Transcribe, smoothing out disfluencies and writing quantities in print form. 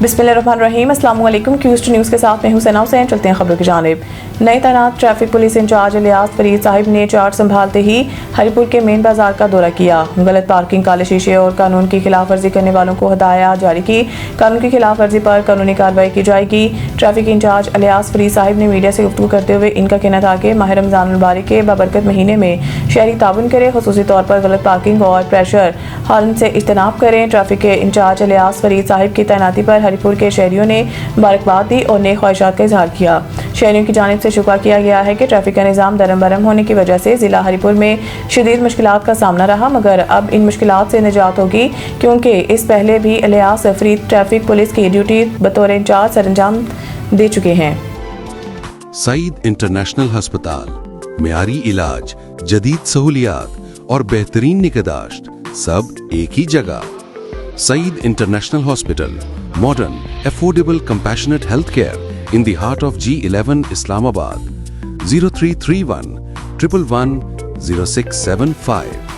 بسم اللہ الرحمن الرحیم۔ السلام علیکم۔ کویسٹ نیوز کے ساتھ میں ہوں سنا حسین۔ چلتے ہیں خبروں کی جانب۔ نئے تعینات traffic police incharge Ilyas Farid صاحب نے چارج سنبھالتے ہی ہری پور کے مین بازار کا دورہ کیا۔ غلط پارکنگ، کالے شیشے اور قانون کی خلاف ورزی کرنے والوں کو ہدایات جاری کی۔ قانون کی خلاف ورزی پر قانونی کارروائی کی جائے گی۔ ٹریفک انچارج الیاس فرید صاحب نے میڈیا سے گفتگو کرتے ہوئے ان کا کہنا تھا کہ ماہ رمضان المبارک کے بابرکت مہینے میں شہری تعاون کریں، خصوصی طور پر غلط پارکنگ اور پریشر ہارن سے اجتناب کریں۔ ٹریفک کے انچارج الیاس فرید صاحب کی تعیناتی پر ہری پور کے شہریوں نے مبارکباد دی اور نیک خواہشات کا اظہار کیا۔ شہریوں کی جانب سے شکوہ کیا گیا ہے کہ ٹریفک کا نظام درم برہم ہونے کی وجہ سے ضلع ہری پور میں شدید مشکلات کا سامنا رہا، مگر اب ان مشکلات سے نجات ہوگی کیونکہ اس پہلے بھی الیاس فرید ٹریفک پولیس کی ڈیوٹی بطور انچارج سر انجام دے چکے ہیں۔ سعید انٹرنیشنل ہسپتال، معیاری علاج، جدید سہولیات اور بہترین نگہداشت سب ایک ہی جگہ۔ Saeed international hospital, modern, affordable, compassionate healthcare in the heart of G11 Islamabad. 0331 111 0675